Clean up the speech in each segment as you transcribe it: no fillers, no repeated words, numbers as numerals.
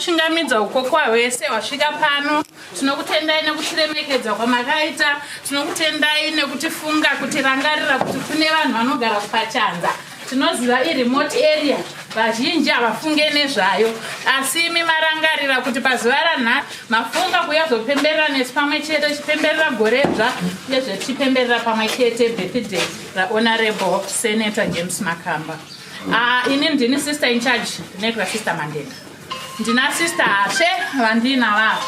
kuchingamidza ukoko hwese wasvika pano. Tinokutendai nekutiremekedza kwamakaita. Tinokutendai nekutifunga kutirangarira kuti kune vanhu vanogara kuPachanza. Tinoziva remote area vazhinji havafunge nezvayo, asi imi marangarira kuti pazuva ranhasi mafunga kuyazopemberera nesu pamwe chete, chipemberera goredzva uyezve tichipemberera pamwe chete birthday raHonorable Senator James Makamba. Ini ndini sister in charge ndinekura Sister Mandela. Ndina Sister Hashe vandinava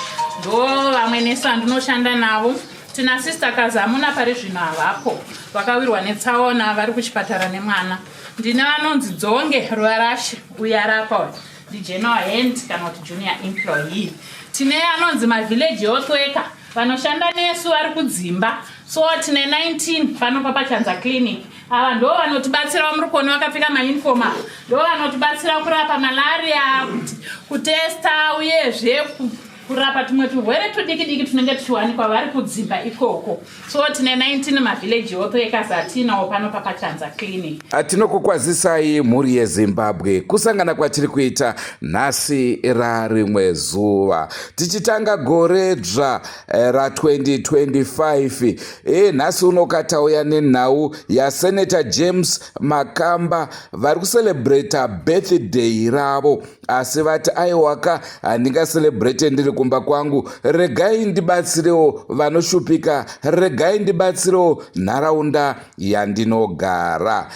ndo vamwe nesu vandinoshanda navo. Tina Sister Kazamuna pari zvino havapo, vakawirwa netsaona vari kuchipatara nemwana. Ndine vanonzi Dzonge Rwarashi uyarapa ndigeneral hand kana kuti junior employee. Tine anonzi mavillage health worker vanoshanda nesu vari kudzimba. So tine 19 pano paPachanza clinic. Ava ndo vanotibatsira muri kuona vakapfeka mauniform. Ndo vanotibatsira kurapa malaria, kutesta uyezve kurapa tumwe turwere tudiki tunenge tuchiwanikwa vari kudzimba ikoko. So tine 19 mavillage health workers atinawo pano paPachanza clinic. Tinokukwazisai mhuri yeZimbabwe kusangana kwatiri kuita nhasi rarimwe zuva tichitanga gore dzva ra2025. Nhasi uno katauya nenhau yaSenator James Makamba vari kucelebrata birthday ravo, asi vati aiwaka handingaselebrate ndiri kumba kwangu, regai ndibatsirewo vanoshupika, regai ndibatsirewo nharaunda yandinogara.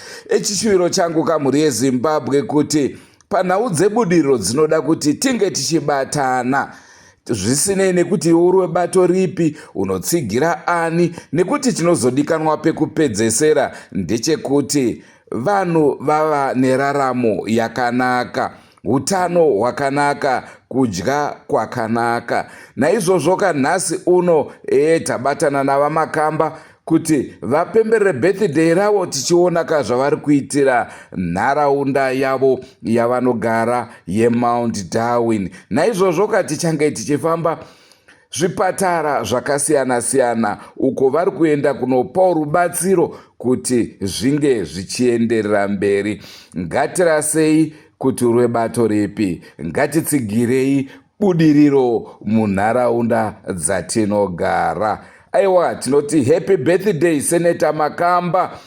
Chishuviro changu kamhuri yeZimbabwe kuti panhau dzebudiriro dzinoda kuti tinge tichibatana, zvisinei nekuti uri webato ripi, unotsigira ani, nekuti chinozodikanwa pekupedzesera ndechekuti vanhu vava neraramo yakanaka, utano hwakanaka, kudya kwakanaka. Naizvozvo kanhasi uno tabatana navaMakamba kuti vapemberere birthday ravo, tichiona kazvavari kuitira nharaunda yavo yavanogara yeMount Darwin. Naizvozvo tichange tichifamba zvipatara zvakasiyana-siyana uko vari kuenda kunopawo rubatsiro kuti zvinge zvichienderera mberi. Ngatirasei kuti rwebato ripi, ngatitsigirei budiriro munharaunda dzatinogara. Aiwa, tinoti happy birthday Senator Makamba.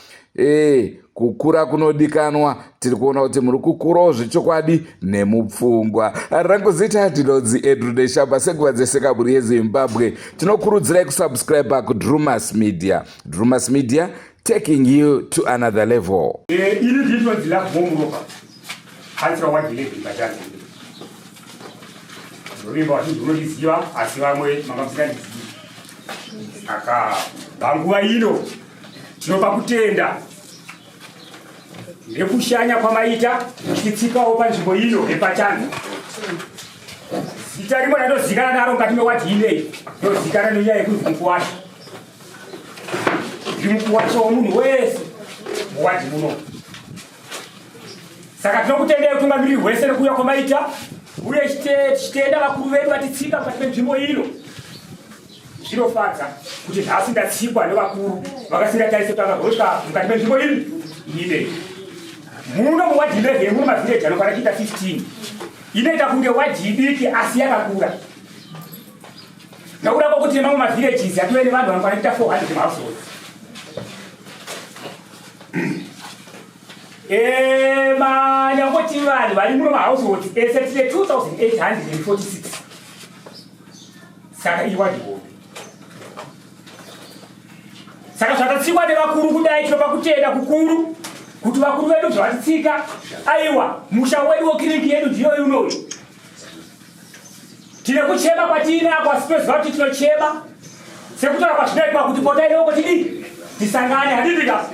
Kukura kunodikanwa, tiri kuona kuti muri kukurawo zvechokwadi nemupfungwa. Rangu zita ndinonzi Edru Neshamba, senguva dzese kamhuri yeZimbabwe. Tinokurudzirai kusubscribe kuDrumas Media. Drumas Media, taking you to another level. Ili ndito ndila kumumuroka. Hansira wajileki mbajani. Ndovimba wachidunoliziva, asi vamwe makamsika ndiziva. Aka panguva ino tinopa kutenda nekushanya kwamaita tichitsikawo panzvimbo ino yePachanza. Zita rimwe randozikana naro mukati mewadi ineyi ndozikana nenyaya yekuti mukuwasha. Ndiri mukuwasha womunhu wese muwadi muno. Saka tinokutendai utungamiriri hwese nekuuya kwamaita, uye tichitenda vakuru vedu vatitsika mukati menzvimbo ino. Zvinofadza kuti nhasi ndatsikwa nevakuru vakasingatarise kuti vakagosvika mukati menzvimbo ine. Muno muwadhi 11 mune mavhileji anokwana kuita 15. Inoita kunge wadhi idiki asi yakakura. Nakuda kwokuti nemamwe mavhileji atove nevanhu vanokwana kuita 400 mahouseholds. Manyangoti vanhu vari muno mahouseholds ese tine 2846. Saka iwadhi hombe. Saka zvatatsikwa nevakuru kudai tinopa kutenda kukuru kuti vakuru vedu zvavatitsika. Aiwa, musha wedu wekliniki yedu ndiyo unoyu. Tine kuchema kwatinako, asi toziva kuti tinochema sekutora kwazvinoitwa kuti potailewo kuti tisangane hadidika.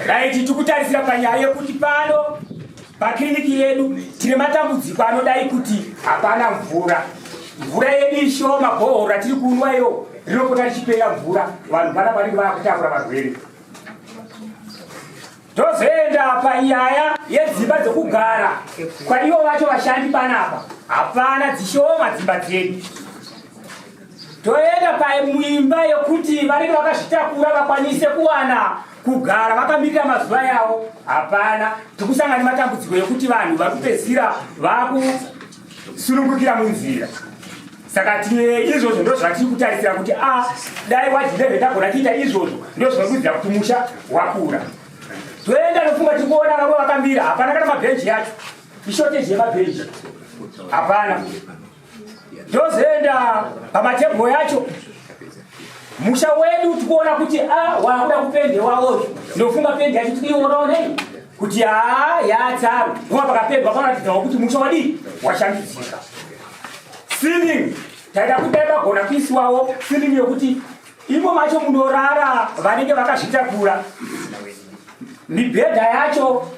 Raiti tikutarisira panyaya yekuti pano pakliniki yedu tine matambudziko anodai kuti hapana mvura. Mvura yedu ishoma, bhohoro ratiri kunwayo rinopota richipera mvura, vanhu vana vanenge vakutakura varwere. Tozoenda panyaya yedzimba dzekugara kwaivo vacho vashandi panapa, hapana, dzishoma dzimba dzedu. Toenda paimba yokuti vanenge vakazvitakura vakwanise kuwana kugara vakamirira mazuva yavo, hapana. Tikusangana nematambudziko yokuti vanhu vari kupedzisira sunungukira munzira. Saka izvozvo ndo zvatiri kutarisira kuti dai wa11 tagona kuita izvozvo ndo zvinokudzira kuti musha wakura. Toenda nofunga tikuona vamwe vakambira hapana kana mabhenji yacho ishoteji yemabhenji hapana. Tozoenda pamatebho yacho musha wedu tikuona kuti wakuda kupendewawo ndofunga pendi yacho tikiionawo nei kuti yatsaru ndoa pakapendwa panoratidzawo kuti musha wadii washambidzika. Ceiling taida kudai vagona kuisiwawo ceiling yokuti imo macho munorara vanenge vakazvitakura. Mibhedha yacho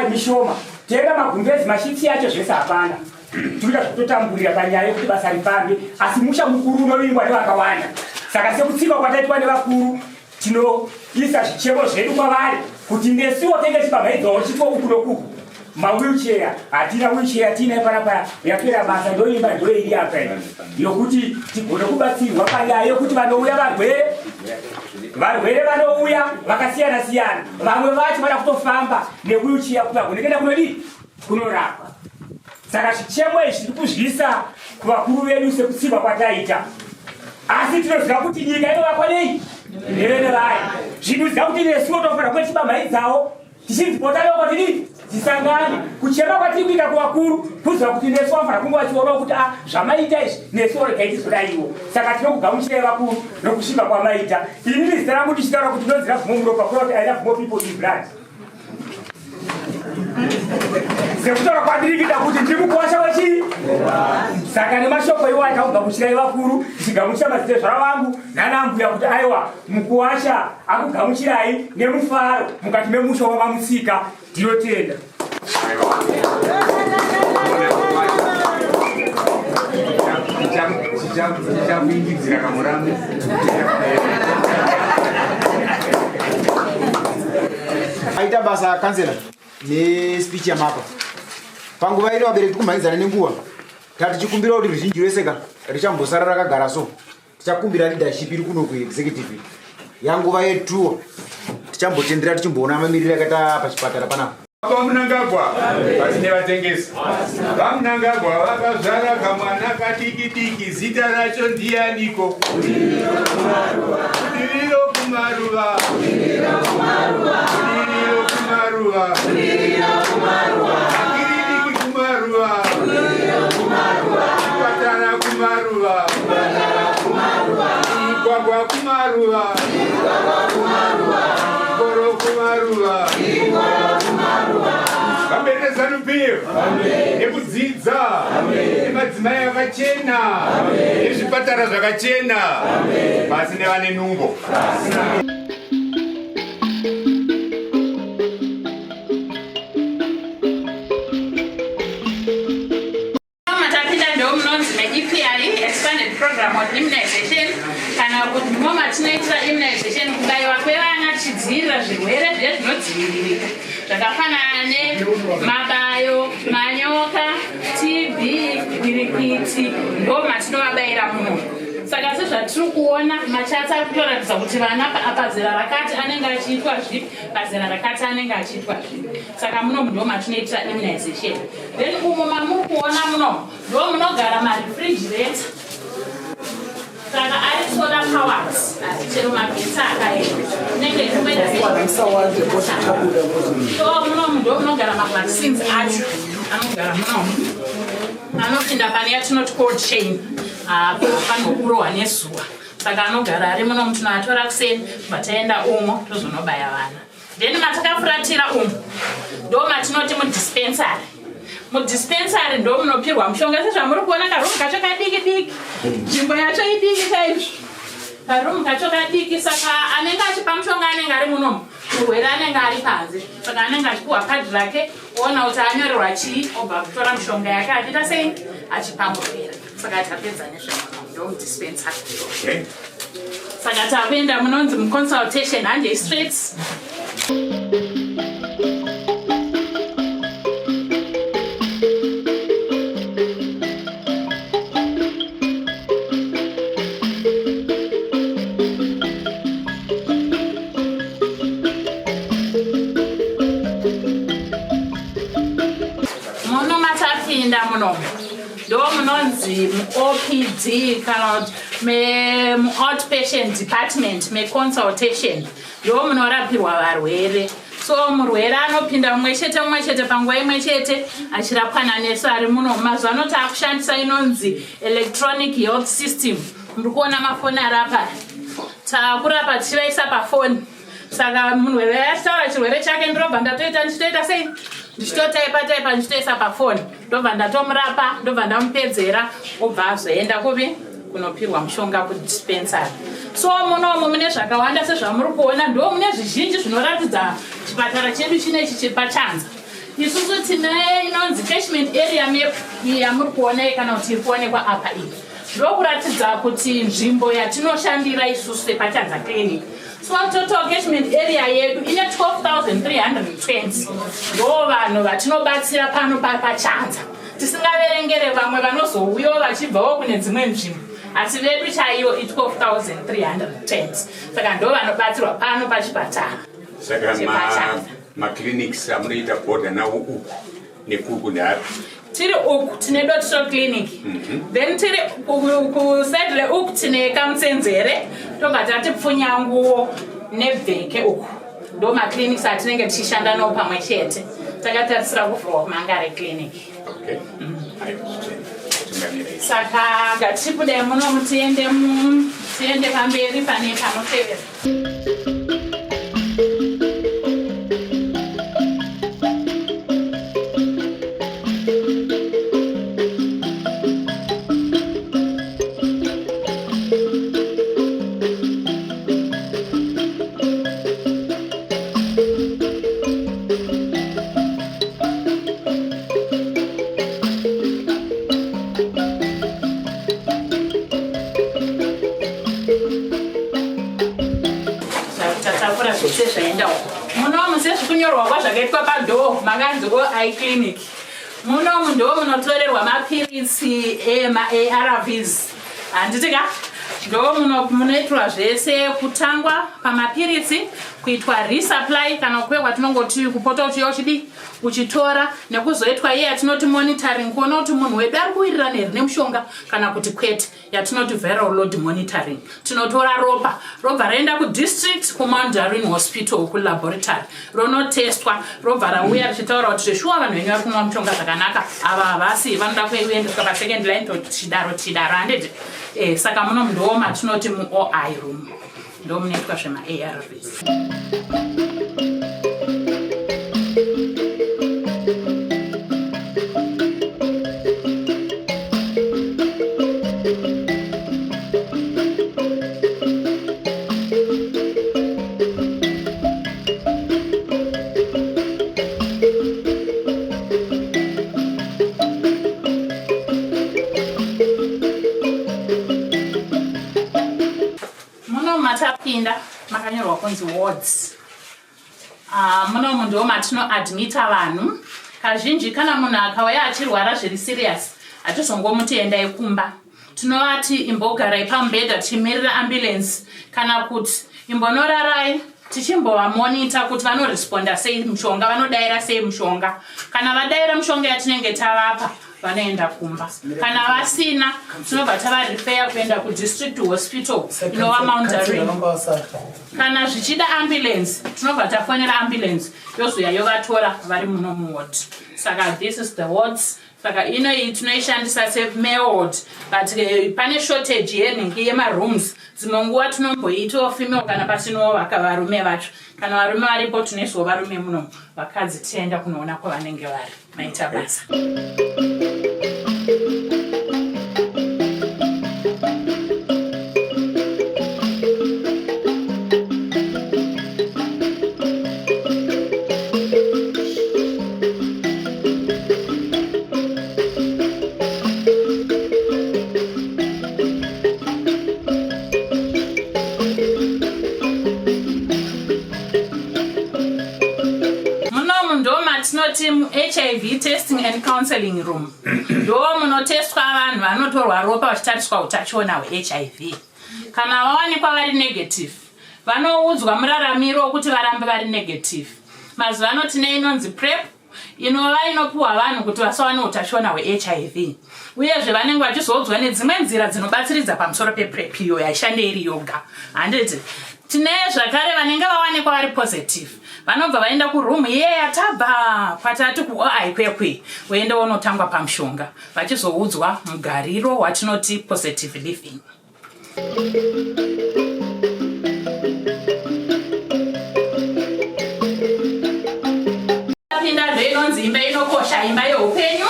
mishoma. Tenga magumbezi mashitsi yacho zvese hapana. Tinoda kutotamburira panyaya yekuti basa rifambe asi musha mukuru unovingwa nevakawanda. Saka sekutsiva kwataitwa nevakuru tinoisa zvichemo zvedu kwavari kuti nesuwo tenge tipamhaidzawo chitwa uku nokuku. Mawheelchair hatina wheelchair tina panapa yapera basa ndoimba ndoiri apa yokuti tigone kubatsirwa panyaya yokuti vanouya varwere vanouya vakasiyana siyana. Vamwe vacho vada kutofamba newheelchair kuti vagone kuenda kunodii kunorapwa. Saka zvichemo izvi tiri kuzviisa kuvakuru vedu sekutsiva kwataita. Asi tinoziva kuti nyika inovakwa nei nevene vayo. Zvinoziva kuti nesuwo tofanira kuve chibamhaidzawo tichizipotayoko tidii tisangane kuchema kwatiri kuita kuvakuru kuziva kuti nesu vafanira kunge vachionawo kuti zvamaita izvi nesu regaiti zodaiwo. Saka tinokugamuchirai vakuru nokusvika kwamaita. Inini zita rangu ndichitaura kuti ndinonzira vhumo muropa kuva kuti I love more people in blood. Sekutaura kwandiri kuita kuti ndiri mukuwasha wechii. Saka nemashoko iwo akakugamuchirai vakuru tichigamuchira mazitezvara vangu nanambuya kuti aiwa mukuwasha akugamuchirai nemufaro mukati memusha wamamusika. Ndinotenda. Tichakuingidzira kamurambe. Aita basa kansela nespeech yamapa panguva ino vabereki kumhaidzana nenguva tichikumbira kuti ruzhinji rwese richambosara rakagara so tichakumbira leadership iri kuno kuexecutive yanguva yetuo tichambotendera tichimboona mamiriro akaita pachipatara panapa. Vamunangagwa vasine vatengesi vamunangagwa vakazvara kamwana kadiki zita racho ndianiko Budiriro kumaruva Kiriniki kumaruva Patara kumaruva Igwagwa kumaruva Koro kumaruva Vaberezanupiro nekudzidza nemadzimai akachena nezvipatara zvakachena pasi nevane nhumbo. Expanded program of immunization kana kuti moma tinoita immunization kubaiwa kwevana tichidzivirira zvirwere zvinodziviririka zvakafanana nemabayo, manyoka, TB, gwirikwiti ndo matinovabayira muno. Saka sezvatiri kuona machatsi ari kutoratidza kuti vana pazera rakati anenge achiitwa zvipi, pazera rakati anenge achiitwa zvipi. Saka muno ndo matinoitira immunization. Then umo mamuri kuona muno ndo munogara marefrigerator. Saka ari solar powered chero magetsi akaenda nenge so muno ndo munogara mavaccines acho anogara muno anopinda pane yatinoti cold chain panokurohwa nezuva. Saka anogara ari muno tinoatora kuseni bataenda umo tozonobaya vana. Then matakafuratira umo ndo matinoti mudispensary. Mudispensary ndo munopirwa mushonga sezvamuri kuona karumu kacho kadiki diki. Nzvimbo yacho idiki chaizvo. Karumu kacho kadiki saka anenge achipa mushonga anenge ari munomu. Murwere anenge ari panze. Saka anenge achipuhwa kadhi rake oona kuti anyorerwa chii obva kutora mushonga yake achiita sei achipa murwere. Saka tapedza nezvemunomu ndo mudispensary. Saka takuenda munonzi muconsultation hande straight. Muno inonzi OPD kana kuti outpatient department consultation ndo munorapirwa varwere. So murwere anopinda mumwe chete panguva imwe chete achirapwa nanesu ari muno. Mazuva ano taakushandisa inonzi electronic health system. Muri kuona mafoni ari apa, taakurapa tichivaisa pafoni. Saka murwere achitaura chirwere chake ndobva ndichitoita sei, ndichitotaipa ndichitoisa pafoni, ndobva ndatomurapa, ndobva ndamupedzera, obva azoenda kuvi kunopirwa mushonga kudispensary. So munomu mune zvakawanda sezvamuri kuona, ndo mune zvizhinji zvinoratidza chipatara chedu chinechi chepachanza. Isusu tine inonzi catchment area map yamuri kuona kana kuti iri kuonekwa apa iyi. Ndokuratidza kuti nzvimbo yatinoshandira isusu sepachanza clinic. So total catchment area yedu ine 12,320. Ndo vanhu vatinobatsira pano pachanza. Tisingaverengere vamwe vanozouyawo vachibvawo kune dzimwe nzvimbo. Asi vedu chaiyo i 12,310. Saka ndo vanobatsirwa pano pachipatara. Saka maclinics amunoita bhodha nawo uku nekuku ndapi? Tiri uku tine doctor clinic. Then tiri kusedle uku tine kamsenzere. Tobva tati pfunyanguwo nebveke uku. Ndo maclinics atinenge tichishanda nawo pamwe chete. Takatarisira kuvhurwa kuMangare clinic. Okay. Saka ngatipudai muno tiende pamberi pane panotevera. Munomu sezvikunyorwa kwazvakaitwa padhoo makanzi iClinic. Munomu ndo munotorerwa mapirisi ARVs. Handiti ka? Ndo munoitwa zvese kutangwa pamapirisi, kuitwa resupply kana kuwe kwatinongoti kupota uchitora, nekuzoitwa iye yatinoti monitoring kuona kuti munhu wedu ari kuwirirana here nemushonga kana kuti kwete, yatinoti viral load monitoring. Tinotora ropa, robva raenda kudistrict kuMountain Hospital kulaboratory, ronotestwa, robva rauya richitaura kuti shuwa vanhu venyu vari kunwa mushonga zvakanaka, ava havasi, vanoda kuendeswa pasecond line tidaro handiti. Saka muno ndo matinoti muOI room, ndo munoitwa zvemaARVs. Matapinda makanyorwa kunzi wards. Muno ndo matinoadmita vanhu. Kazhinji kana munhu akauya achirwara zviri serious, hatizongomuti endai kumba. Tinovati imbogarai pamubhedha tichimirira ambulance, kana kuti imbonorarai tichimbovamonita kuti vanoresponda sei mushonga, vanodaira sei mushonga. Kana vadaira mushonga yatinenge tavapa, vanoenda kumba. Kana vasina, tinobva tavarifeya kuenda kudistrict hospital inova Mountain. Kana zvichida ambulance, tinobva tafonera ambulance yozuya yovatora vari muno muward. Saka this is the wards. Saka ino iyi tinoishandisa semale ward, but pane shortage yenhingi yemarooms. Dzimwe nguva tinomboitawo female kana patinovaka varume vacho. Kana varume varipo tinoiswa varume muno, vakadzi tienda kunoona kwavanenge vari. Maita basa. HIV testing and counseling room. Ndo munotestwa vanhu vanotorwa ropa vachitariswa utachiona hweHIV. Kana vawanikwa vari negative, vanoudzwa muraramiro wekuti varambe vari negative. Mazuva ano tine inonzi PrEP, inova inopiwa vanhu kuti vasawane utachiona hweHIV. Uyezve vanenge vachizodzwa nedzimwe nzira dzinobatsiridza pamusoro pePrEP iyo yaishande iri yoga. Handiti tine zvakare vanenge vawanikwa vari positive vanobva vaenda kurumu yatabva kwatatu kuaikwekwe voenda vonotangwa pamushonga vachizoudzwa mugariro watinoti positive living. Pinda inonzi imba inokosha, imba yeupenyu.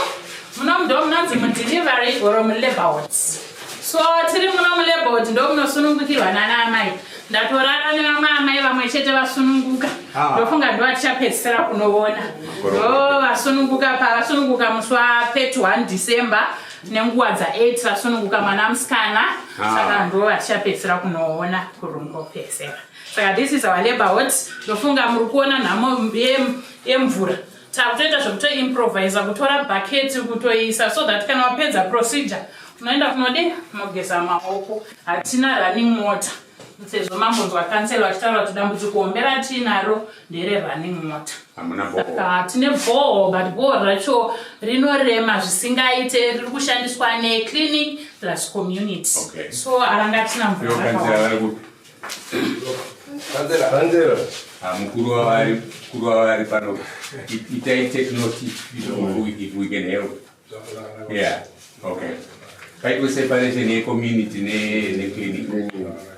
Muno munonzi mudelivery or mulabor wards. So tiri muno mulabor ward ndo munosunungukirwa nanaamai. Ndatorana nevamwe amai vamwe chete vasununguka. Ndofunga ndo vachapedzisira kunoona. Ndo vasununguka musi wa31 December nenguva dza8 vasununguka mwana musikana. Saka ndo vachapedzisira kunoona kurungo pesera. Saka this is our labor wards. Ndofunga muri kuona nhamo yemvura. Takutoita zvokutoimprovisa kutora bucket kutoisa so that kana wapedza procedure unoenda kunodi mogeza maoko. Hatina running water. Sezvo mambonzwa kansela vachitaura kuti dambudziko hombe ratinaro ndere running water. Tine borehole but borehole racho rinorema zvisingaite riri kushandiswa neclinic plus community. So aranga tina mvura. Kansela. Mukuru wavari pano. Itai take note if we can help. Yeah. Okay. Kaiko separation ye community ne clinic.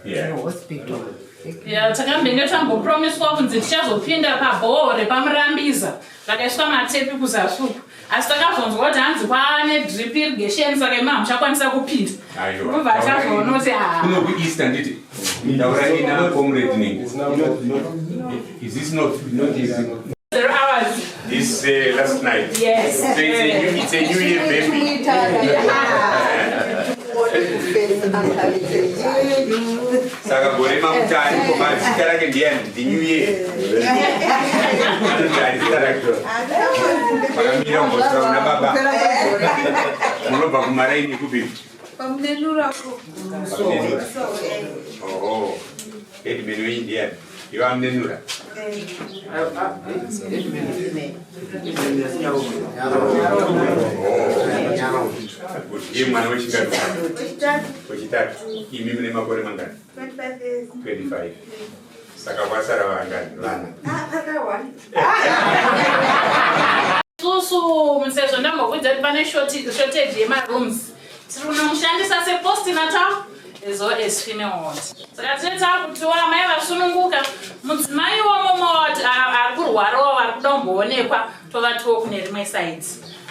Yeah. Hospital. Yeah, takambenge tambopromiswa kunzi tichazopinda paborehole pamurambiza. Vakaiswa matepi kuzasuku. Asi takazonzwa kuti hanzi kwaane drip irrigation saka imam chakwanisa kupinda. Kubva tazoona kuti kuno kueaster nditi. Ndaurani na comrade name. Is this not easy? 0 hours. This last night. Yes. So it's a new year baby. Saka gorema mutani koma zikara ke ndiani the new year. Pakamira ngosra una baba. Munobva kumaraini kupi? Pamdenura ko. Oh. Edi menu indiani. You are Nenura. You man, which got which that you mean makore mangani 25 sakawasara wangani susu msezvo ndambokuudza kuti pane shortage yemarooms tiri kunomushandisa sepostinatal as well as female ward. Saka tineta kuti amai vasununguka mudzimai womomo ari kurwarawo vari kuda kumboonekwa tovatiwo kune rimwe side.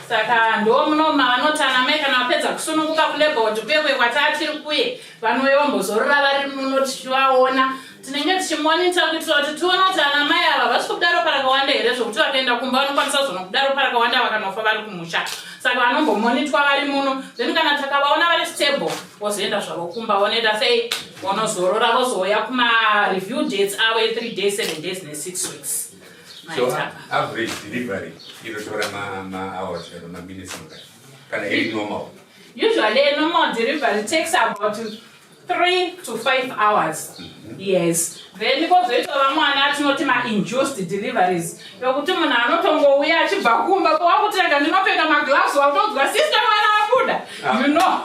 Saka ndo muno mavanotana mai kana vapedza kusununguka kulabor ward kwekwe kwatatiri kuye vanouya vambozorora vari muno tichivaona tinenge tichimonita kuitira kuti tione kuti anamai ava vasi kudaro parakawanda here zvokuti vakaenda kumba vanokwanisa zonokudaro parakawanda vakanofa vari kumusha. Saka vanombomonitwa vari muno then kana takavaona vari stable vozoenda zvavo kumba vonoita sei vonozorora vozouya kuma-review dates avo 3 days 7 days ne6 weeks. So average delivery inotora ma-hours or ma-minutes kana iri normal? Usually a normal delivery takes about 3 to 5 hours. Yes. Then because it's not ma-induced deliveries. Yokuti munhu anotongouya achibva kumba kwakutanga ndinopfeka magloves wakutonzwa sister mwana wabuda. You know,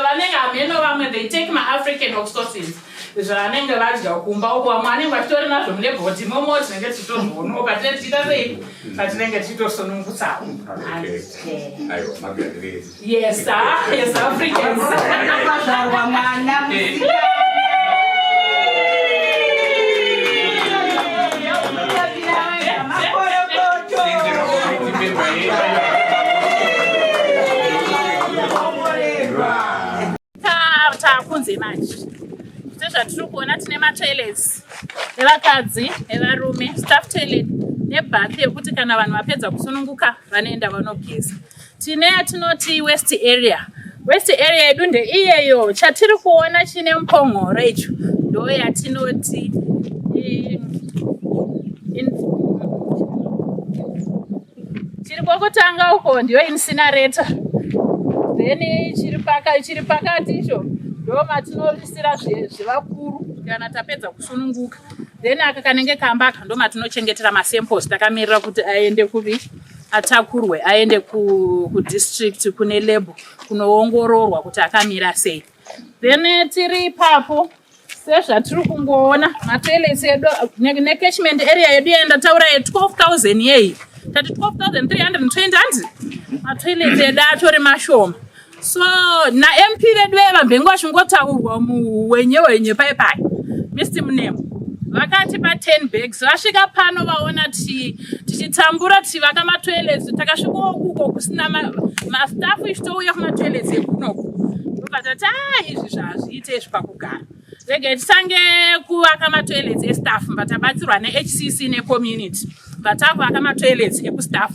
vanenge hameno vamwe they take ma-African oxytocins. Zvanenge vadya kumba uko vamwe vanenge vachitori nazvo mulabor ward imomo tinenge tichitozooneka tichiita sei patinenge tichitosunungutsawo. Aiwa magarire. Yes, yes, Africans. Takunze manje sezvatiri kuona tine matoilets evakadzi evarume staff toilet nebath yekuti kana vanhu vapedza kusununguka vanoenda vanogeza. Tine yatinoti west area yedu ndeiyeyo chatiri kuona chine mupongoro icho ndo yatinoti chiri kwokutanga uko ndiyo incinerator then chiri pakati icho ndo matinorisira zvevakuru kana tapedza kusununguka then aka kanenge kamba aka ndo matinochengetera masamples takamirira kuti aende kuvi atakurwe aende kudistrict kune lab kunoongororwa kuti akamira sei. Then tiri ipapo sezvatiri kungoona matoilets edu necashment area yedu yandataura ye12,000 yei tati 12,320 handi matoilets edu atori mashoma. So na-MP vedu vevambengo vachingotaurwa muhwenye paipai Mr. Munemo vakatipa 10 bags vasvika pano vaona tichitambura tivaka matoilets takasvikawo kuko kusina mastafu ichitouya kumatoilets ekunoko ndokatati izvi zvazviite izvi pakugara rege tisange kuvaka matoilets estaff mbatabatsirwa neHCC necommunity mbatakuvaka matoilets ekustaff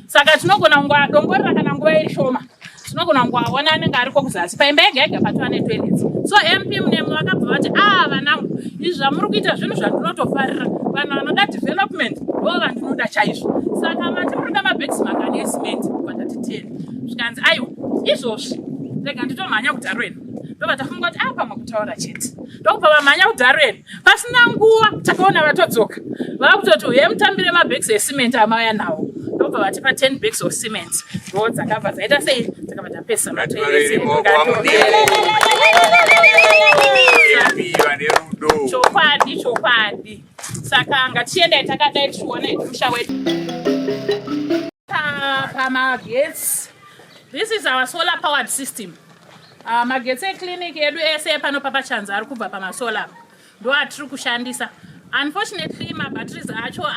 saka tinogona kungoadongorera kana nguva iri shoma tinogona kungoaona anenge ariko kuzasi paimba yega yega patova netoilets. So MP Munemo vakabva vati vanangu izvi zvamuri kuita zvinhu zvandinotofarira vanhu vanoda development vo vandinoda chaizvo saka mati munoda mabhegisi mangani esimenti vatati 10 zvikanzi aiwa izvozvi rega nditomhanya kudharo renu ndobva tafunga kuti pamwe kutaura chete ndokubva vamhanya kudharo renu pasina nguva takaona vatodzoka vava kutoti uye mutambire mabhegisi esimenti amauya nawo ndobva vatipa 10 bags of cement ndo dzakabva dzaita sei dzakabva dzapesa matoilets chokwadi saka ngatiendai takadai tione musha wedu pamagetsi. This is our solar powered system. Magetsi eclinic yedu ese pano papachanza ari kubva pamasolar ndo atiri kushandisa. Unfortunately mabatteries acho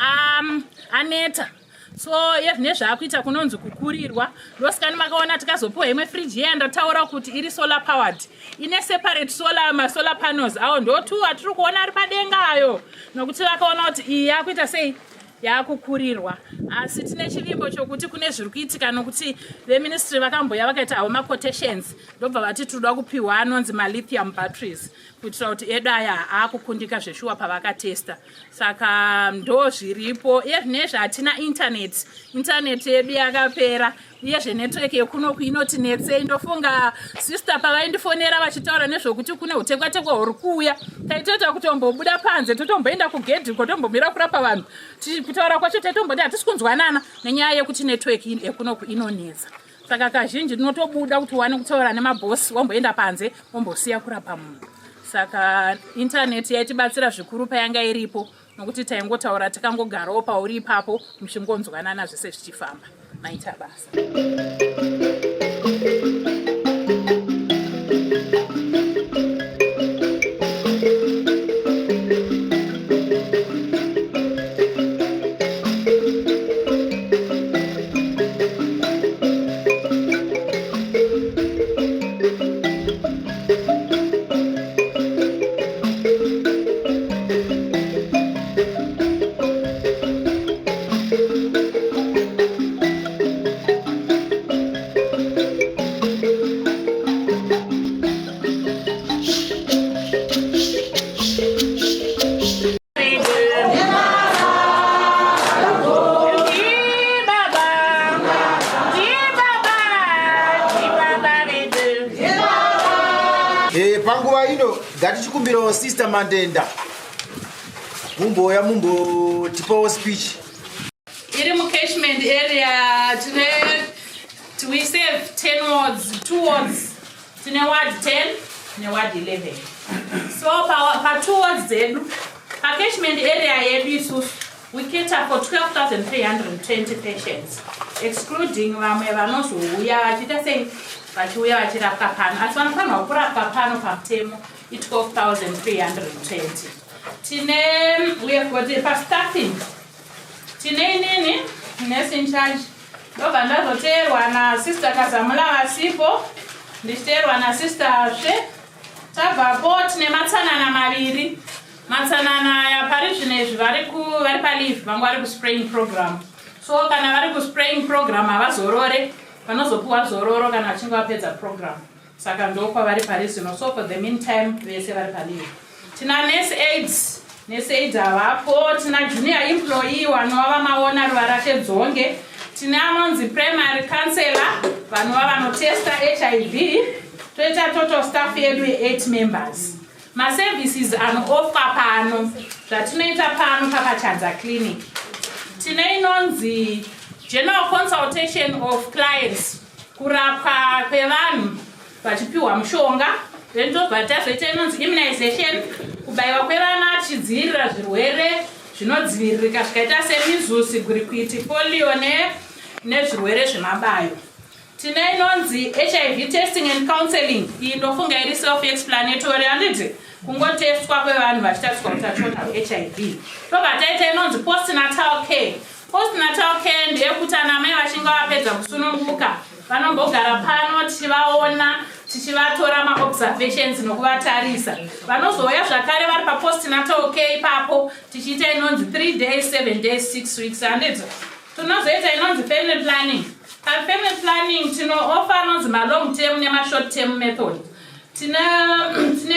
aneta so nezvaakuita kunonzi kukurirwa ndosikani makaona tikazopiwa imwe fridge yandataura kuti iri solar powered ine separate masolar panels awo ndo 2 atiri kuona ari padenga ayo nokuti vakaona kuti iyi yakuita sei yakukurirwa. Asi tine chivimbo chokuti kune zviri kuitika nokuti veministry vakamboya vakaita avo maquotations ndobva vati tinoda kupiwa anonzi malithium batteries kuitira kuti edu aya akukundika zveshuwa pavakatesta saka ndo zviripo. Nezve hatina internet yedu yakapera uyezve network yekunoku inotinetsei. Ndofunga sister pavaindifonera vachitaura nezvokuti kune utekwatekwa huri kuuya taitoita kutombobuda panze totomboenda kugedhi kotombomira kurapa vanhu kutaura kwacho taitomboti hatisi kunzwanana nenyaya yekuti network yekunoku inonetsa saka kazhinji tinotobuda kuti uwane kutaura nemabhosi wamboenda panze wambosiya kurapa munhu. Saka internet yaitibatsira zvikuru payanga iripo nokuti taingotaura tikangogarawo pauri ipapo muchingonzwanana zvese zvichifamba maita basa. Panguva ino ngatichikumbirawo Sister Mandenda mumboya tipawo speech. Iri mukashment area we save 10 wards, 2 wards. Tine ward 10 ne ward 11. So pa 2 wards zedu pakashment area yedu isusu we cater for 12,320 patients excluding vamwe vanozouya vachita sei vachiuya vachirapwa pano asi vanofanirwa kurapwa pano pamutemo i12,320. Tine pastaffing tine inini nurse in charge ndobva ndazoteerwa nasister Kazamula Vasipo ndichiteerwa nasister Swe. Tabvapo tine matsanana maviri. Matsanana yapari zvinezvi vari paleave vangu vari kuspraying program. So kana vari kuspraying program havazorore vanozopiwa zororo kana vachinge vapedza program saka ndokwavari pari zvino. So for the meantime vese vari paleave. Tina nurse aids havapo. Tina junior employee vanova vamaona ruvara shedzonge. Tina anonzi primary counselor vanova vanotesta HIV. Toita total staff yedu 8 members. Maservices anooffer pano zvatinoita pano papachanza clinic. Tine inonzi general consultation of clients, kurapwa kwevanhu vachipiwa mushonga. Then tobva tazoita inonzi immunization, kubaiwa kwevana tichidzivirira zvirwere zvinodziviririka zvakaita semizusi, gwirikwiti, polio nezvirwere zvemabayo. Tine inonzi HIV testing and counseling. Iyi ndofunga iri self-explanatory, handiti kungotestwa kwevanhu vachitariswa utachiona HIV. Tobva taita inonzi postnatal care. Postnatal care ndeyekuti anamai vachinge vapedza kusununguka vanombogara pano tichivaona, tichivatora maobservations nokuvatarisa. Vanozouya zvakare vari papostnatal care ipapo tichiita inonzi 3 days, 7 days, 6 weeks, handiti. Tinozoita inonzi family planning. Family planning tinooffer inonzi long term nema-short term method. Tine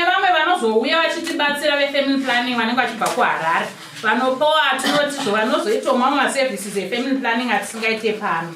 vamwe vanozouya vachitibatsira vefamily planning vanenge vachibva kuHarare. Vanopowa tinotizvo vanozoitawo mamwe maservices efamily planning atisingaite pano.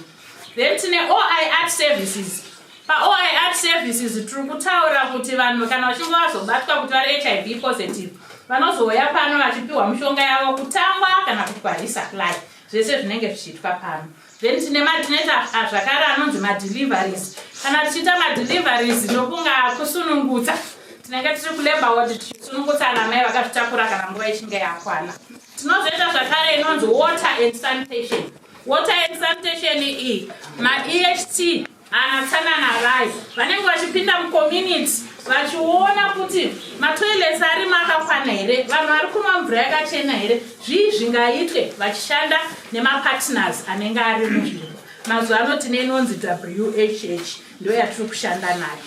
Then tine OI art services. PaOI art services tiri kutaura kuti vanhu kana vachinge vazobatwa kuti vari HIV positive vanozouya pano vachipiwa mushonga yavo kutangwa kana kuti paresupply. Zvese zvinenge zvichiitwa pano. Then tinoita zvakare anonzi madeliveries. Kana tichiita madeliveries ndokunga kusunungutsa, tinenge tiri kulabor ward tichisunungutsa anamai vakazvitakura kana nguva ichinge yakwana. Tinozoita zvakare inonzi water and sanitation. Water and sanitation iyi ma-EHT anatsanana vai vanenge vachipinda mucommunity vachiona kuti matoilets arimo akakwana here, vanhu vari kunwa mvura yakachena here. Zvii zvingaitwe vachishanda nemapartners anenge ari muzvinhu. Mazuva ano tine inonzi WHH ndiyo yatiri kushanda nayo.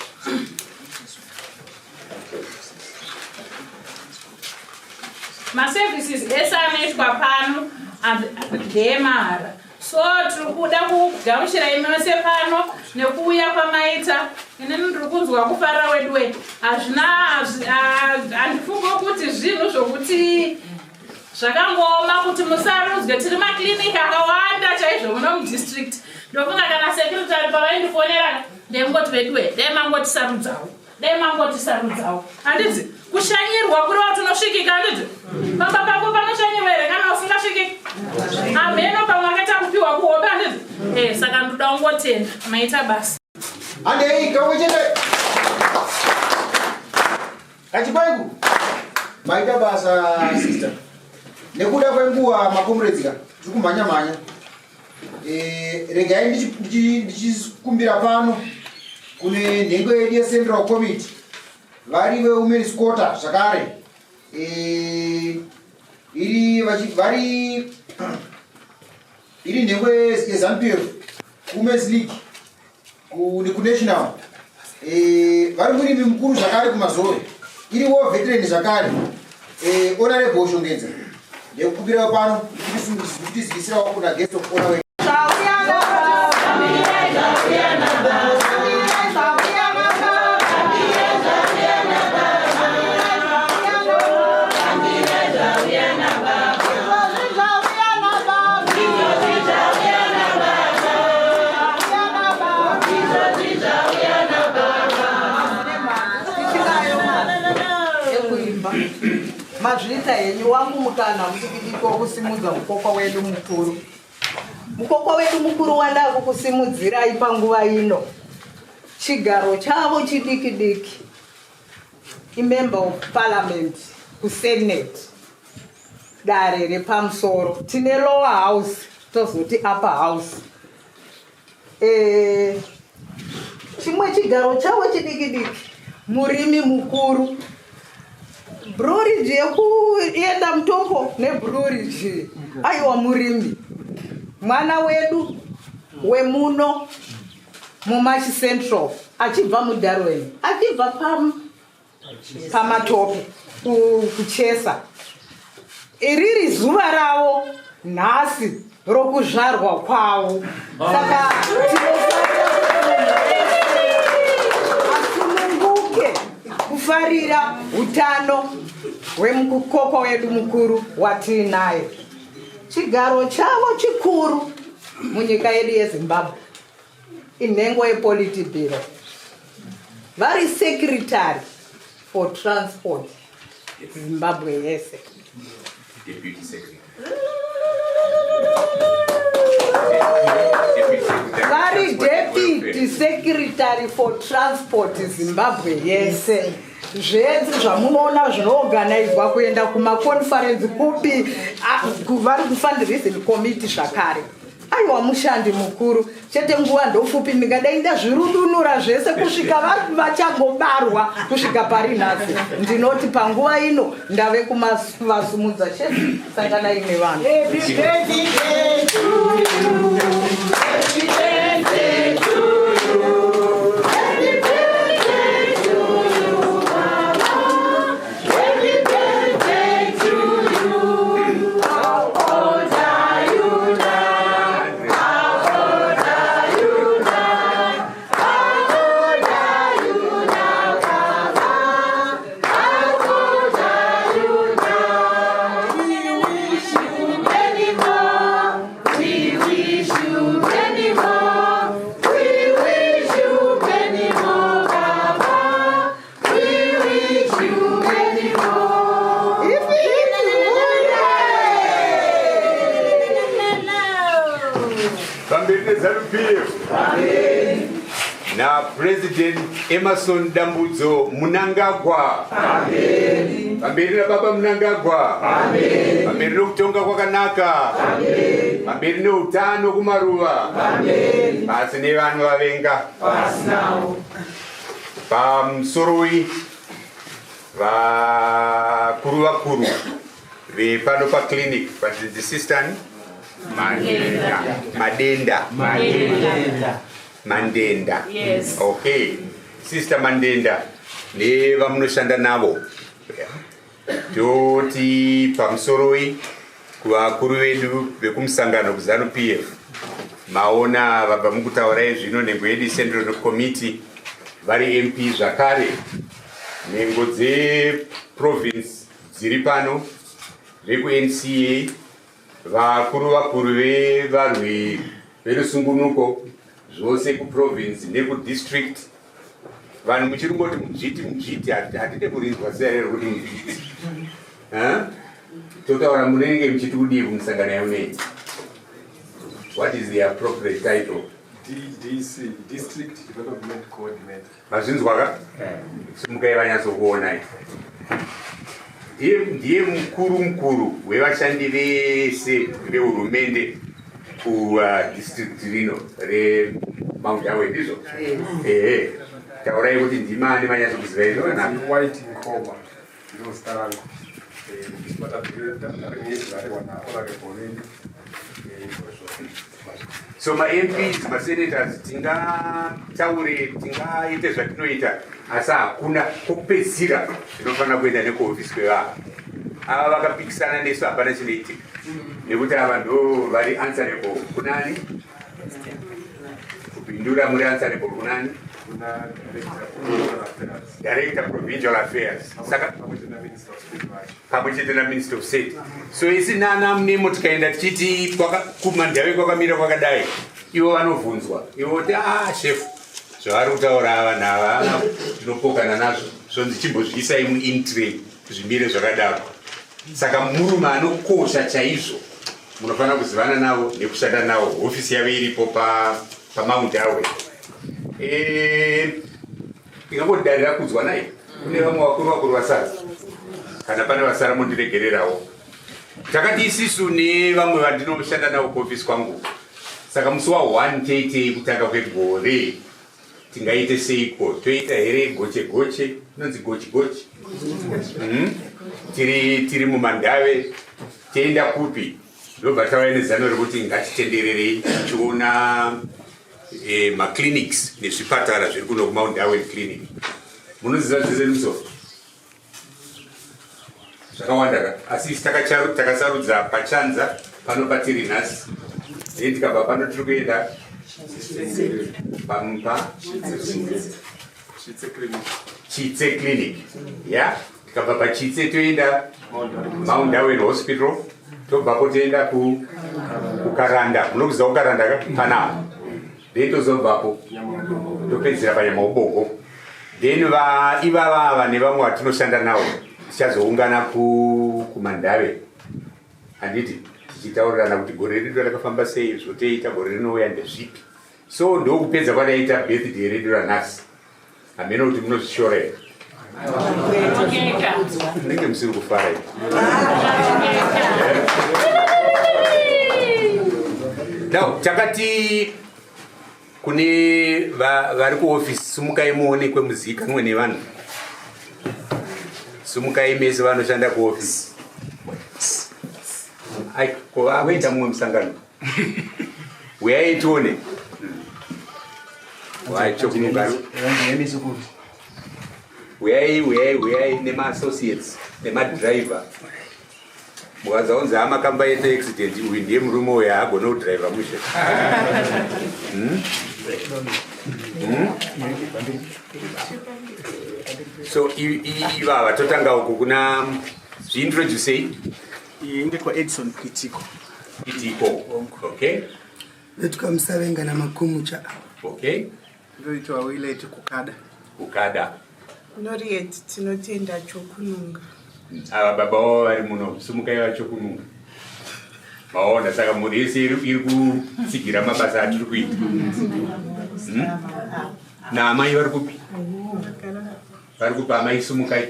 Maservices ese anoitwa pano ndemahara. So tiri kuda kugamuchira imose pano nekuuya kwamaita. Inini ndiri kunzwa kufarira wedu handifungo kuti zvinhu zvokuti zvakangooma kuti musarudzwe. Tiri makliniki akawanda chaizvo muno mudistrict. Ndofunga kana secretary pavaindifonera ndengoti veduwe dai mangotisarudzawo, dai mangotisarudzawo. Handiti kushanyirwa kuri watunosvikika, handiti pamba pako panoshanyirwa here kana usingasvikiki. Ameno pamwe akaita kupiwa kuhope, handiti saka ndoda ungotenda maita basa. Andei kawechete kachibaiku maita basa sister. Nekuda kwenguva makomuredzika tiri kumhanya-mhanya. Regai ndichikumbira pano kune nhengo yedu yeCentral Committee vari veWomen's Quarter zvakare iri nhengo yeZANU-PF Women's League kunational vari murimi mukuru zvakare kuMazore iriwo veteran zvakare honorable Shongedza ndikukumbirawo pano kutizivisirawo kuna guest of honor wedu. Mazvita henyu wangu mukana mutikidiko kusimudza mukokwa wedu mukuru. Mukokwa wedu mukuru wanda kukusimudzirai panguva ino. Chigaro chavo chidiki-diki. Member of Parliament kuSenate. Dare repamusoro. Tine lower house, tozoti upper house. Chimwe chigaro chavo chidiki-diki. Murimi mukuru. Brewery yekuenda mutombo nebrewery aiwa murimi. Mwana wedu wemuno muMachi Central achibva muDarwen achibva pamatope kuchesa. Iriri zuva ravo nhasi rokuzvarwa kwavo. Saka asununguke kufarira utano hwemukokwa wedu mukuru watinayo. Chigaro chavo chikuru munyika yedu yeZimbabwe inhengo yePolity Bureau. Vari secretary for transport Zimbabwe yese. Deputy Secretary. vari deputy secretary for transport Zimbabwe yese. Zvenzi zvamunoona zvinoorganizwa kuenda kumaconference kupi vari kufundraising committee zvakare. Aiwa mushandi mukuru chete nguva ndopfupi ndingadai ndazvirudunura zvese kusvika vachangobarwa kusvika pari nhasi. Ndinoti panguva ino ndave kumavasumudza chete sanganai nevanhu. na President Emerson Dambudzo Mnangagwa. Amen. Pamberi na baba Mnangagwa. Amen. Pamberi no kutonga kwakanaka. Amen. Pamberi no utano kumaruva. Amen. Basi ne vanhu vavenga. Pasnawo. Pamsoroi vakuru vepano pa clinic vadzidzisisitani Mandenda. Yes. Okay. Sister Mandenda nevamunoshanda navo. Toti pamsoroi kuvakuru vedu vekumusangano kuZANU PF maona vabva mukutaura zvino nhengo yedu Central Committee vari MP zvakare nhengo dzeprovince dziri pano vekuNCA vakuru vevarwi verusungunuko zvose kuprovince nekudistrict. Vanhu muchiri ngoti mujiti hatide kurinzwa serero kuti mujiti totaura munenge muchiti kudii kumusangano yamene. What is the appropriate title? DC, District Development Coordinator. Mazvinzwaka? Simukai vanyatsokuona ndiye mukuru wevashandi vese vehurumende kudistrict rino reMount Awe ndizvo. Taurai kuti ndimani vanyatsokuziva izvo kana White Nkoba ndinostarangu so ma-MPs, ma-senators tingaite zvatinoita asi hakuna kupedzisira zvinofanira kuenda nekuhofisi kwevanhu ava vakapikisana nesu hapana chinoitika nekuti ava ndo vari answerable kunani kupindura muri answerable kunani Director Provincial Affairs saka pamwe chete naMinister of State. So isi nana mnemo tikaenda tichiti kumandawe kwakamira kwakadai ivo vanovhunzwa ivo kuti chef zvavari kutaura ava nava tinopokana nazvo zvonzi chimbozviisai muintray zvimire zvakadaro. Saka murume anokosha chaizvo munofanira kuzivana navo nekushanda navo. Hofisi yavo iripo paMount Awe. Ingangodarira kunzwa naye kune vamwe vakuru vasara kana pane vasara mondiregererawo. Takati isisu nevamwe vandinoshanda navo kuhofisi kwangu saka musi wa1 teitei kutanga kwegore tingaite seiko toita here goche inonzi gochi tiri muMandawe tienda kupi ndobva tava nezano rekuti ngatitendererei tichiona maclinics nezvipatara zviri kuno kuMount Awe clinic. Munoziva zvezveruso zvakawanda asi takasarudza paChanza pano patiri nhasi tikabva pano tiri kuenda Chitse clinic tikabva paChitse toenda Mount Awe hospital tobvapo toenda kuKaranda. Munokuziva kuKaranda panapa then tozobvapo topedzera paNyamaubogo then ivava nevamwe vatinoshanda navo tichazoungana kuMandawe handiti tichitaurirana kuti gore redu rakafamba sei, zvoteita gore rinouya ndezvipi. So ndokupedza kwadaita birthday redu ranhasi. Hameno kuti munozvishora here. Munenge musiri kufara here. Now takati kune vari kuofisi, sumukai muonekwe muzivikanwe nevanhu. Sumukai mese vanoshanda kuofisi. Waita mumwe musangano. Uyai tione. Uyai nema-associates, nema-driver. Mukazaunzi amakamba yete accident, uyu ndiye murume uyo haagona kudriver mushe. So ivava totanga uku kuna zviintroducei. Ndikwa Edson Kitiko. Okay. Ndikwa Musavenga na Makumucha. Okay. Ndoitwa Willet Kukada. Noriet tinotenda chokununga. Ava baba wavo vari muno, simukai vachokununga. Maona saka muri yese iri kutsigira mabasa atiri kuita. Naamai vari kupi? Vari kupi amai simukai?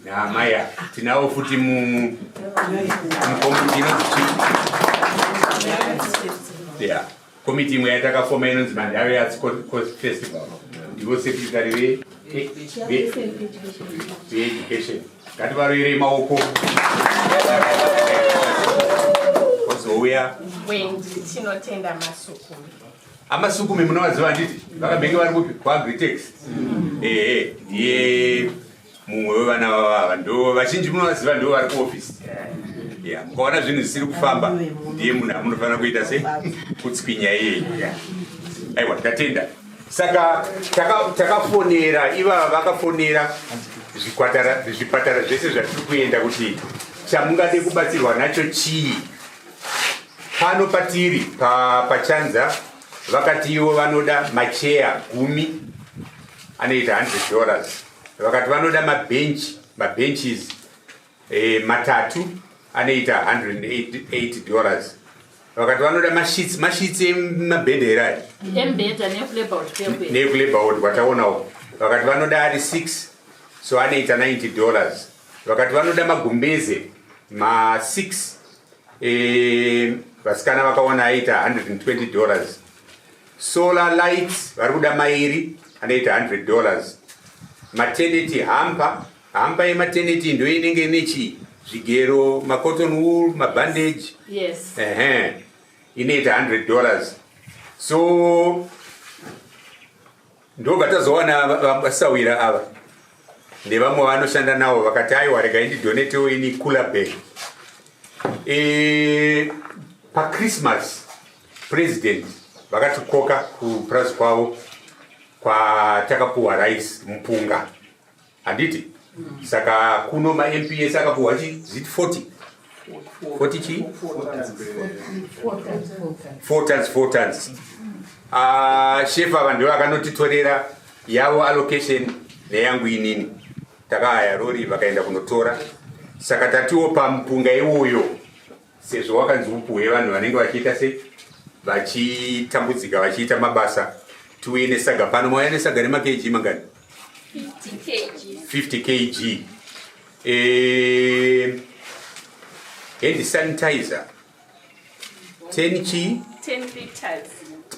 Naamai tinavo futi mukomiti komiti imwe yatakafoma inonzi Mandare Arts Coast Festival. Ndivo sekretari ve-education. Ngativaroyerei maoko. Kozouya Tinotenda Masukumi. Amasukumi munovaziva nditi? Vakabhenge vari kupi? KwaAgritex. Ndiye mumwe wevana vavava. Ndo vazhinji munovaziva ndo vari kuofisi. Mukaona zvinhu zvisiri kufamba, ndiye munhu amunofanira kuita sei? Kutswinya iyeye. Aiwa, tatenda. Saka takafonera, ivava vakafonera zvipatara zvese zvatiri kuenda kuti chamungade kubatsirwa nacho chii. Pano patiri pachanza vakati ivo vanoda macheya 10 anoita $100. Vakati vanoda mabenches matatu anoita $108. Vakati vanoda mashitsi emabhendera neflaboard wataonawo. Vakati vanoda ari 6, so anoita $90. Vakati vanoda magumbeze ma6 vasikana vakaona aita $120. Solar lights vari kuda mairi anoita $100. Maternity hampa yematernity ndo inenge nechi zvigero, macotton wool, mabandage. Yes. Inoita $100. So ndo batazowana vasawira ava nevamwe vanoshanda navo vakati aiwa regai ndidonetewo ini cooler bag. PaChristmas president vakatikoka kupurazi kwavo kwatakapuhwa rice mupunga handiti. Saka kuno ma-MPS akapuhwa ziti 40 chii? 4 tons. Chef ava ndivo vakanotitorera yavo allocation neyangu inini. Takahaya rori vakaenda kunotora. Saka tatiwo pamupunga iwoyo, sezvo wakanzi upuhwe vanhu vanenge vachiita sei? Vachitambudzika vachiita mabasa. Tiuye nesaga pano. Mauya nesaga nemakeji mangani? 50 kg. Hand sanitizer 10 chi? 10 liters.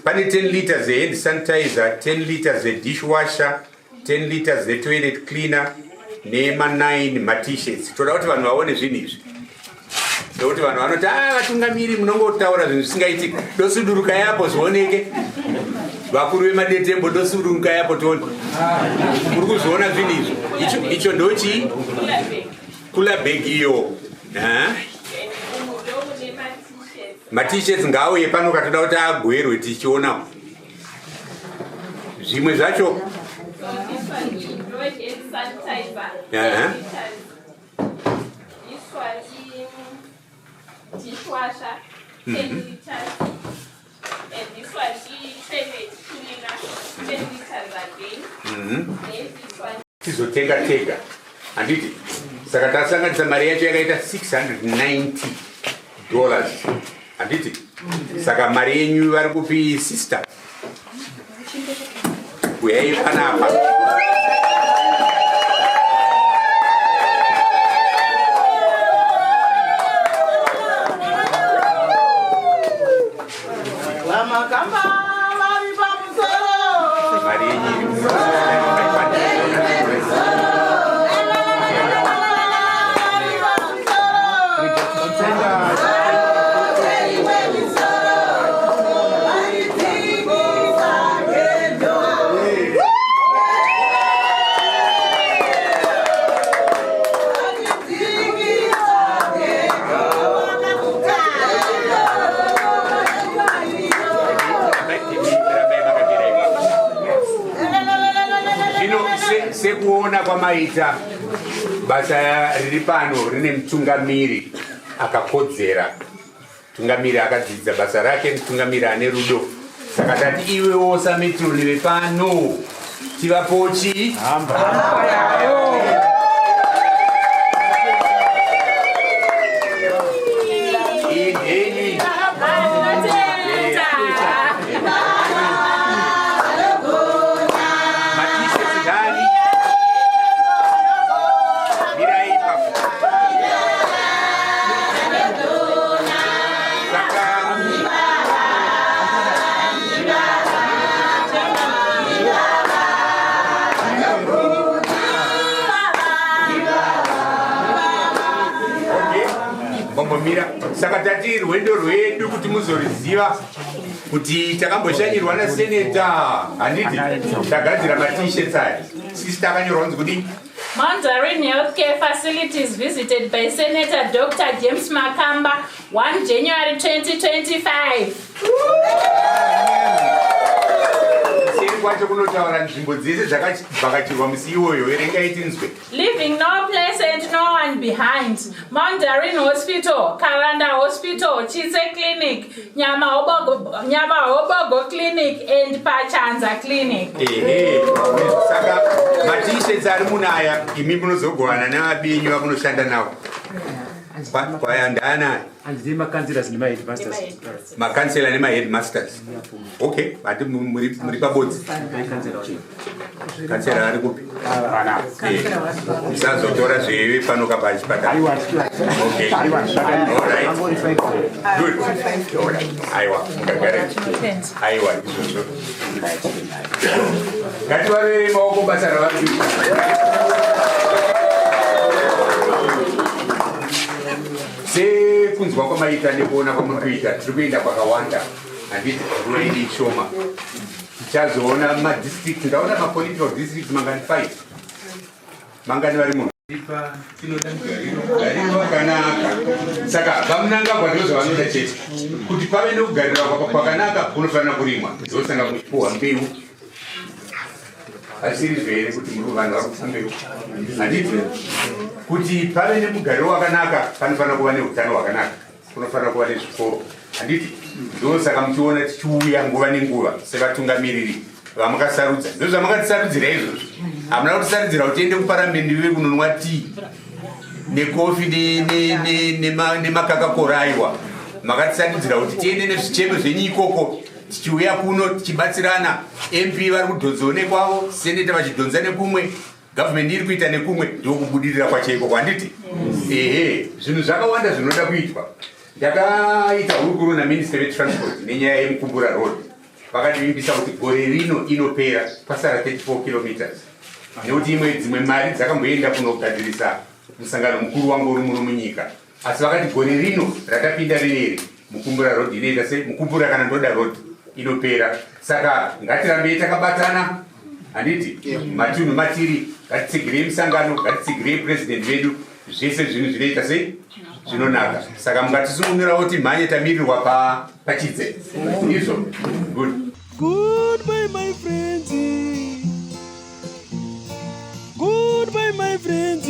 Pane 10 liters hand sanitizer, 10 liters dishwasher, 10 liters toilet cleaner, nema 9 ma-t-shirts. Toda kuti vanhu vaone zvinhu izvi. Ndokuti vanhu vanoti vatungamiri munongotaura zvinhu zvisingaitika. Dosuduruka yapo zvioneke. Vakuru vemadetembo dosuduruka yapo tione. Muri kuzviona zvinhu izvi. Icho ndochi? Cooler bag iyo. Ma-t-shirts ngaauye pano katoda kuti agwerwe tichiona. Zvimwe zvacho dishwasher 10 liters, and this one toilet cleaner 10 liters again. Then this one tizotenga handiti. Saka tasanganisa mari yacho yakaita 690 handiti saka mari yenyu vari kupi sister uyai panapa mari yenyu sekuona kwamaita basa riri pano rine mutungamiri akakodzera, mutungamiri akadzidza basa rake, mutungamiri ane rudo. Saka tati iwewo sametroni vepano tivapochi mira saka tati rwendo rwedu kuti muzoriziva kuti takamboshanyirwa naseneta handiti tagadzira t-shirts aya sisi takanyorwa kunzi kudi Mandarin Healthcare Facilities visited by Senator Dr. James Makamba 1 January 2025. kwacho kunotaura nzvimbo dzese dzakavhakachirwa musi iwoyo verengai tinzwe. Leaving no place and no one behind. Mandarin Hospital, Karanda Hospital, Chise Clinic, Nyamahobogo Clinic and Pachanza Clinic. Saka t-shirts ari munaya imi munozogovana navabenyu vamunoshanda navo. Kwaya ndana handiti makanselas nemaheadmasters. Makansela nemaheadmasters. Okay, ati muri pabodzi. Kansela ari kupi? Musazotora zveve pano kapachipatara. Okay. All right. Good. All right. Aiwa, mugagare. Aiwa, izvozvo. Ngativarere maoko basa ravari kuita. Sekunzwa kwamaita nekuona kwamuri kuita tiri kuenda kwakawanda handiti kurendi shoma tichazoona madistrict ndaona mapolitical districts mangani 5 mangani vari muno gariro wakanaka saka vamunanga kwatozo vanoda chete kuti pave nekugarira kwakanaka kunofanira kurimwa ndosanga muchipuhwa mbeu asiri zvere kuti muri vanhu vari kufa mbeu handiti kuti pave nemugariro wakanaka panofanira kuva neutano hwakanaka kunofanira kuva nezvikoro handiti ndosaka muchiona tichiuya nguva nenguva sevatungamiriri vamakasarudza ndozvamakatisharudzira izvozvo hamuna kutisarudzira kuti tiende kuparamende vive kunonwa tii nekofi nemakakakora aiwa makatisarudzira kuti tiende nezvichemo zvenyu ikoko tichiuya kuno tichibatsirana mp vari kudhonzawo nekwavo seneta vachidhonza nekumwe gavhmendi iri kuita nekumwe ndokubudirira kwachaiko kwanditi zvinhu zvakawanda zvinoda kuitwa. Ndakaita hurukuro naministry vetransport nenyaya yemukumbura road vakativimbisa kuti gore rino inopera pasara 34 kilometers nekuti dzimwe mari dzakamboenda kunogadirisa musangano mukuru wangu uri muno munyika asi vakati gore rino ratapinda rineri mukumbura road inoita se mukumbura kana ndoda road inopera. Saka ngatirambei takabatana handiti matunhu matiri ngatitsigirei musangano ngatitsigirei president vedu zvese zvinhu zvinoita sei zvinonaka. Saka mungatisungunirawo kuti mhanye tamirirwa pachidze izvo. Good. Goodbye my friends. Goodbye my friends.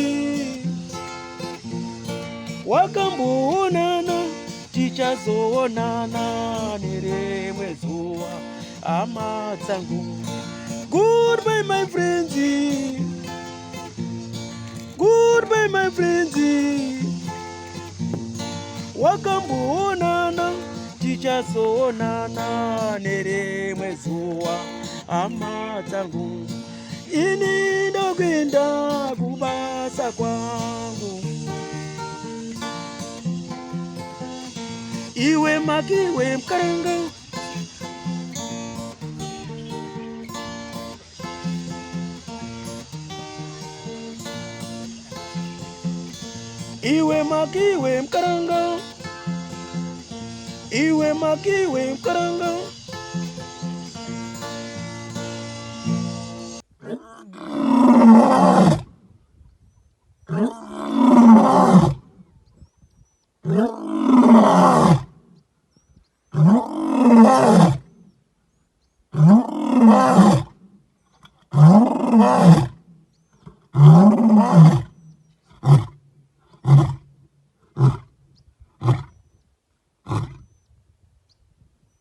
Wakamboonana tichazoonana nerimwe zuva hama dzangu. Goodbye my friends. Goodbye my friends. wakamboonana tichazoonana nerimwe zuwa. Hama dzangu ini ndokuenda kubasa kwangu. Iwe makiwe mkaranga, iwe makiwe mkaranga, iwe makiwe mkaranga. Ah!